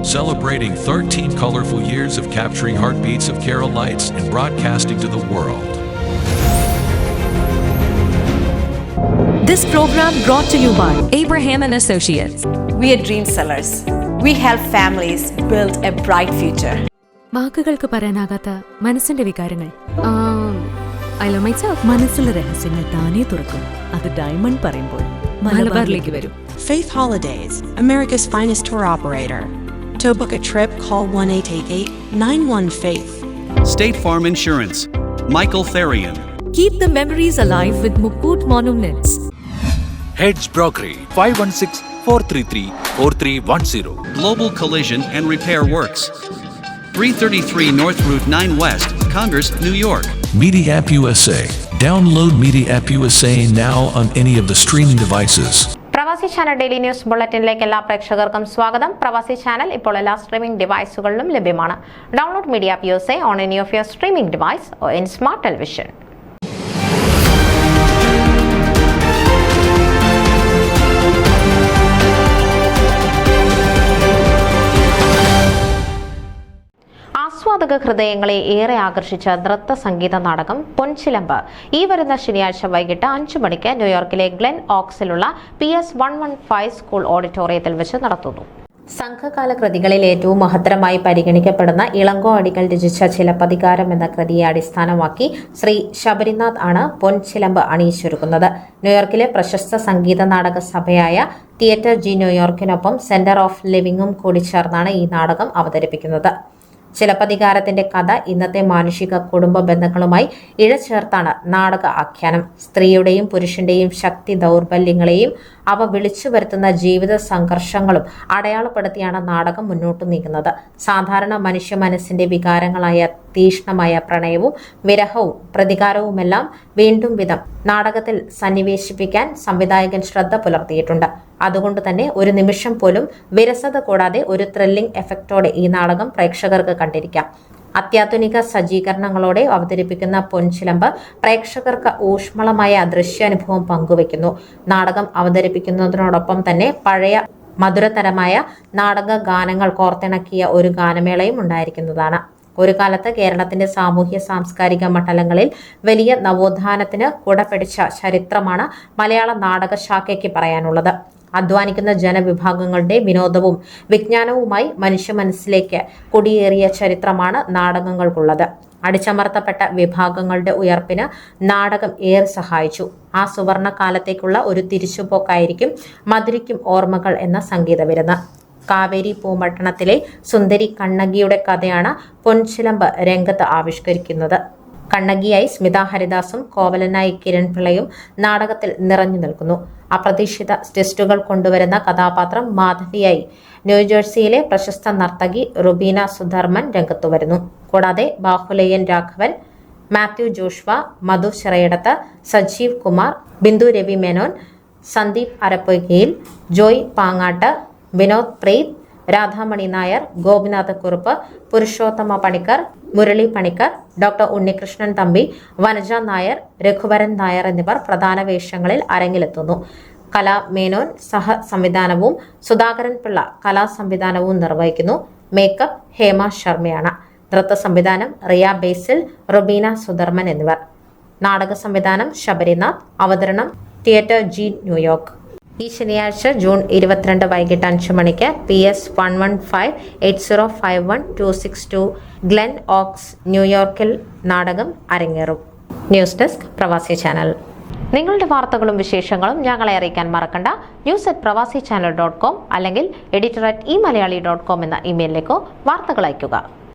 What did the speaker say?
celebrating 13 colorful years of capturing heartbeats of Kerala lights and broadcasting to the world. This program brought to you by Abraham and Associates. We are dream sellers. We help families build a bright future. വാക്കുകൾക്ക് പറയാനാകാത്ത മനസ്സിന്റെ വികാരങ്ങൾ. I love myself. മനസ്സിലെ രഹസ്യങ്ങൾ താനേ തുറക്കും. അത് diamond പറയുമ്പോൾ മലബാറിലേക്ക് വരും. Faith Holidays, America's finest tour operator. To book a trip, call 1-888-91-FAITH. State Farm Insurance, Michael Therian. Keep the memories alive with Mukut Monuments. Heads Brokery 516-433-4310. Global Collision and Repair Works, 333 North Route 9 West, Congress, New York. Media App USA. Download Media App USA now on any of the streaming devices. പ്രവാസി channel daily news ബുള്ളറ്റിനിലേക്ക് എല്ലാ പ്രേക്ഷകർക്കും സ്വാഗതം. പ്രവാസി channel ഇപ്പോൾ എല്ലാ streaming ഡിവൈസുകളിലും ലഭ്യമാണ്. Download media app USA on any of your streaming device or in smart television. ആസ്വാദക ഹൃദയങ്ങളെ ഏറെ ആകർഷിച്ച നൃത്ത സംഗീത നാടകം പൊൻചിലമ്പ് ഈ വരുന്ന ശനിയാഴ്ച വൈകിട്ട് 5 മണിക്ക് ന്യൂയോർക്കിലെ ഗ്ലെൻ ഓക്സിലുള്ള PS 115 സ്കൂൾ ഓഡിറ്റോറിയത്തിൽ വെച്ച് നടത്തുന്നു. സംഘകാല കൃതികളിൽ ഏറ്റവും മഹത്തരമായി പരിഗണിക്കപ്പെടുന്ന ഇളങ്കോ അടികൾ രചിച്ച ചിലപ്പതികാരം എന്ന കൃതിയെ അടിസ്ഥാനമാക്കി ശ്രീ ശബരിനാഥ് ആണ് പൊൻചിലമ്പ് അണിയിച്ചൊരുക്കുന്നത്. ന്യൂയോർക്കിലെ പ്രശസ്ത Sangeetha Nataka സഭയായ theatre G ന്യൂയോർക്കിനൊപ്പം centre of ലിവിംഗും കൂടി ചേർന്നാണ് ഈ നാടകം അവതരിപ്പിക്കുന്നത്. ചിലപ്പതികാരത്തിന്റെ കഥ ഇന്നത്തെ മാനുഷിക കുടുംബ ബന്ധങ്ങളുമായി ഇഴചേർത്താണ് നാടക ആഖ്യാനം. സ്ത്രീയുടെയും പുരുഷന്റെയും ശക്തി ദൗർബല്യങ്ങളെയും അവ വിളിച്ചു വരുത്തുന്ന ജീവിത സംഘർഷങ്ങളും അടയാളപ്പെടുത്തിയാണ് നാടകം മുന്നോട്ട് നീങ്ങുന്നത്. സാധാരണ മനുഷ്യ മനസ്സിന്റെ വികാരങ്ങളായ തീക്ഷ്ണമായ പ്രണയവും വിരഹവും പ്രതികാരവുമെല്ലാം വീണ്ടും വിധം നാടകത്തിൽ സന്നിവേശിപ്പിക്കാൻ സംവിധായകൻ ശ്രദ്ധ പുലർത്തിയിട്ടുണ്ട്. അതുകൊണ്ട് തന്നെ ഒരു നിമിഷം പോലും വിരസത കൂടാതെ ഒരു ത്രില്ലിംഗ് എഫക്റ്റോടെ ഈ നാടകം പ്രേക്ഷകർക്ക് കണ്ടിരിക്കാം. അത്യാധുനിക സജ്ജീകരണങ്ങളോടെ അവതരിപ്പിക്കുന്ന പൊൻചിലമ്പ് പ്രേക്ഷകർക്ക് ഊഷ്മളമായ ദൃശ്യാനുഭവം പങ്കുവയ്ക്കുന്നു. നാടകം അവതരിപ്പിക്കുന്നതിനോടൊപ്പം തന്നെ പഴയ മധുരതരമായ നാടക ഗാനങ്ങൾ കോർത്തിണക്കിയ ഒരു ഗാനമേളയും ഉണ്ടായിരിക്കുന്നതാണ്. ഒരു കാലത്ത് കേരളത്തിന്റെ സാമൂഹ്യ സാംസ്കാരിക മണ്ഡലങ്ങളിൽ വലിയ നവോത്ഥാനത്തിന് കുടപിടിച്ച ചരിത്രമാണ് മലയാള നാടകശാഖയ്ക്ക് പറയാനുള്ളത്. അധ്വാനിക്കുന്ന ജനവിഭാഗങ്ങളുടെ വിനോദവും വിജ്ഞാനവുമായി മനുഷ്യ മനസ്സിലേക്ക് കുടിയേറിയ ചരിത്രമാണ് നാടകങ്ങൾക്കുള്ളത്. അടിച്ചമർത്തപ്പെട്ട വിഭാഗങ്ങളുടെ ഉയർപ്പിന് നാടകം ഏറെ സഹായിച്ചു. ആ സുവർണ കാലത്തേക്കുള്ള ഒരു തിരിച്ചുപോക്കായിരിക്കും മധുരിക്കും ഓർമ്മകൾ എന്ന സംഗീത വിരുന്ന്. കാവേരി പൂമട്ടണത്തിലെ സുന്ദരി കണ്ണകിയുടെ കഥയാണ് പൊൻചിലമ്പ് രംഗത്ത് ആവിഷ്കരിക്കുന്നത്. കണ്ണകിയായി സ്മിത ഹരിദാസും കോവലനായി കിരൺ പിള്ളയും നാടകത്തിൽ നിറഞ്ഞു നിൽക്കുന്നു. അപ്രതീക്ഷിത ട്വിസ്റ്റുകൾ കൊണ്ടുവരുന്ന കഥാപാത്രം മാധവിയായി ന്യൂജേഴ്സിയിലെ പ്രശസ്ത നർത്തകി റുബീന സുധർമ്മൻ രംഗത്തു വരുന്നു. കൂടാതെ ബാഹുലയൻ രാഘവൻ, മാത്യു ജോഷ്വ, മധു ചിറയിടത്ത്, സജീവ് കുമാർ, ബിന്ദു രവി മേനോൻ, സന്ദീപ് അരപ്പൊയ്കയിൽ, ജോയ് പാങ്ങാട്ട്, വിനോദ് പ്രീത്, രാധാമണി നായർ, ഗോപിനാഥ് കുറുപ്പ്, പുരുഷോത്തമ പണിക്കർ, മുരളി പണിക്കർ, ഡോക്ടർ ഉണ്ണികൃഷ്ണൻ തമ്പി, വനജ നായർ, രഘുവരൻ നായർ എന്നിവർ പ്രധാന വേഷങ്ങളിൽ അരങ്ങിലെത്തുന്നു. കലാ മേനോൻ സഹ സംവിധാനവും സുധാകരൻ പിള്ള കലാ സംവിധാനവും നിർവഹിക്കുന്നു. മേക്കപ്പ് ഹേമ ശർമ്മയാണ്. നൃത്ത സംവിധാനം റിയ ബേസിൽ, റുബീന സുധർമ്മൻ എന്നിവർ. നാടക സംവിധാനം ശബരിനാഥ്. അവതരണം തിയേറ്റർ ജി ന്യൂയോർക്ക്. ഈ ശനിയാഴ്ച ജൂൺ 22 വൈകിട്ട് 5 മണിക്ക് PS 115-8051-262 ഗ്ലെൻ ഓക്സ് ന്യൂയോർക്കിൽ നാടകം അരങ്ങേറും. ന്യൂസ് ഡെസ്ക് പ്രവാസി ചാനൽ. നിങ്ങളുടെ വാർത്തകളും വിശേഷങ്ങളും ഞങ്ങളെ അറിയിക്കാൻ മറക്കണ്ട. news@pravasichannel.com അല്ലെങ്കിൽ editor@eMalayali.com എന്ന ഇമെയിലിലേക്കോ വാർത്തകൾ അയയ്ക്കുക.